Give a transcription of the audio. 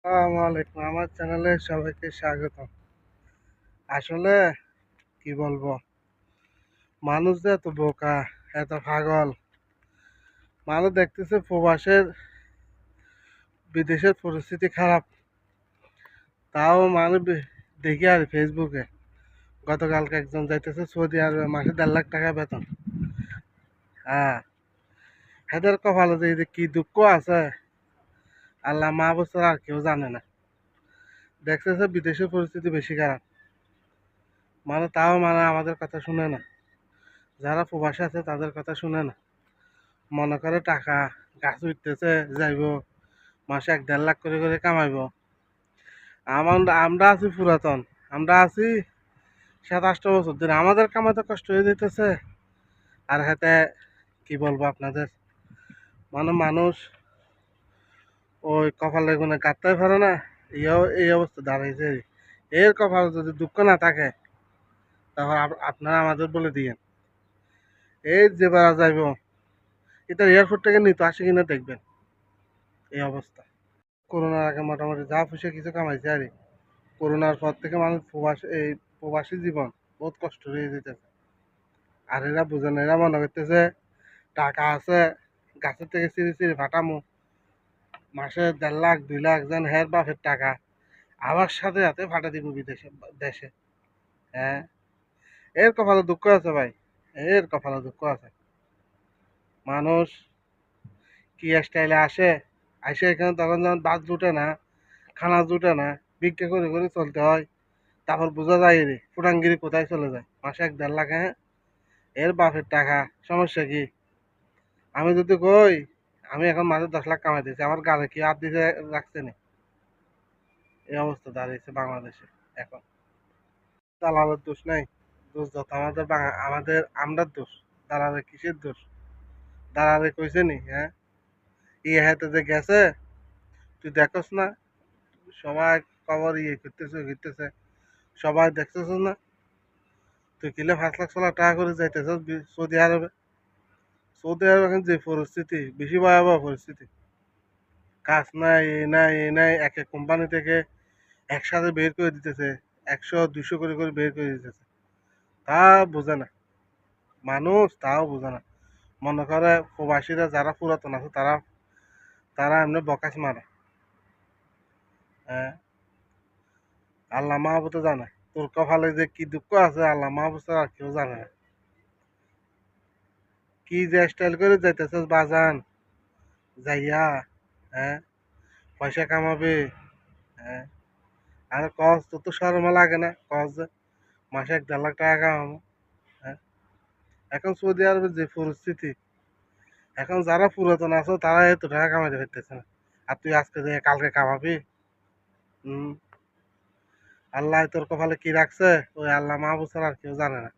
আসসালামু আলাইকুম, আমার চ্যানেলে সবাইকে স্বাগত। আসলে কি বলবো, মানুষ যে এত বোকা, এত পাগল। মানুষ দেখতেছে প্রবাসের বিদেশের পরিস্থিতি খারাপ, তাও মানুষ দেখি আর ফেসবুকে গতকালকে একজন যাইতেছে সৌদি আরবে, মাসে 1.5 লাখ টাকা বেতন। হ্যাঁ, এদের কপালে যে এই যে কি দুঃখ আছে, আল্লাহ মাহবুব ছাড়া আর কেউ জানে না। দেখতেছে বিদেশের পরিস্থিতি বেশি খারাপ, তাও আমাদের কথা শুনে না। যারা প্রবাসে আছে তাদের কথা শুনে না, মনে করে টাকা গাছ উঠতেছে, যাইব মাসে 1-1.5 লাখ করে করে কামাইব। আমরা আছি পুরাতন, আমরা আছি 7-8 বছর ধরে, আমাদের কামাইতে কষ্ট হয়ে যেতেছে। আর হাতে কি বলবো আপনাদের, মানুষ ওই কপালে গুনে কাটতে পারে না। এই অবস্থা দাঁড়াইছে। এর কপালে যদি দুঃখ না থাকে, তাহলে আপনারা আমাদের বলে দিয়েন। এই যে বেড়া যাইব, এটা এয়ারপোর্ট থেকে নিতে আসে কিনা দেখবেন এই অবস্থা। করোনার আগে মোটামুটি যা পয়সা কিছু কামাইছে আর করোনার পর থেকে মানুষ প্রবাসী জীবন বহুত কষ্ট হয়ে যেতেছে। আর এরা বুঝে না, এরা মনে করতেছে টাকা আছে, গাছের থেকে চিরি চিরি ফাটামু, মাসে 1.5 লাখ 2 লাখ যেন হের বাপের টাকা আবার সাথে সাথে ফাটা দিব বিদেশে দেশে। হ্যাঁ, এর কপালে দুঃখ আছে ভাই, এর কপালে দুঃখ আছে। মানুষ কি স্টাইলে আসে, আসে এখানে তখন যখন বাস জুটে না, খানা জুটে না, ভিক্ষা করে করে চলতে হয়। তারপর বোঝা যায় রে ফুটাঙ্গিরি কোথায় চলে যায়, মাসে 1-1.5 লাখ। হ্যাঁ, এর বাপের টাকা, সমস্যা কি? আমি যদি কই আমি এখন মাসে 10 লাখ কামাই দিয়েছি, আমার গালে কি হাত দিতে রাখছে না? এই অবস্থা দাঁড়িয়েছে বাংলাদেশে এখন। দালালের দোষ নাই, দোষ যত আমাদের আমরার দোষ। দালালের কিসের দোষ? দালালে কইছে নি? হ্যাঁ, হাতে যে গেছে, তুই দেখোস না? সবাই খবর করতেছে, সবাই দেখতেছ না? তুই কিলে 5 লাখ 6 লাখ টাকা করে যাইতেছ সৌদি আরবে। সৌদি আরবে এখন যে পরিস্থিতি, বেশি ভয়াবহ পরিস্থিতি। কাজ নাই, এ নাই, এ নাই, এক এক কোম্পানি থেকে একসাথে বের করে দিতেছে, 100-200 করে করে বের করে দিতেছে। তা বোঝে না মানুষ, তাও বোঝে না। মনে করে প্রবাসীরা যারা পুরাতন আছে তারা তারা এমনি বকাস মারে। হ্যাঁ, আল্লাহ মাহবুব তো জানে তোর কপালে যে কি দুঃখ আছে, আল্লাহ মাহবুব ছাড়া আর কেউ জানে না। কি যে স্টাইল করে যাইতেছিস বাজান, যাইয়া, হ্যাঁ, পয়সা কামাবে। হ্যাঁ, আর কস তোর তো শরমও লাগে না, কস যে মাসে 1-1.5 লাখ টাকা কামাবো। হ্যাঁ, এখন সৌদি আরবের যে পরিস্থিতি, এখন যারা পুরাতন আছো তারা এত টাকা কামাইতে পারতেছে না, আর তুই আজকে যে কালকে কামাবি। হম, আল্লাহ তোর কপালে কি রাখছে ওই আল্লাহ মাহবুব ছাড়া আর কেউ জানে না।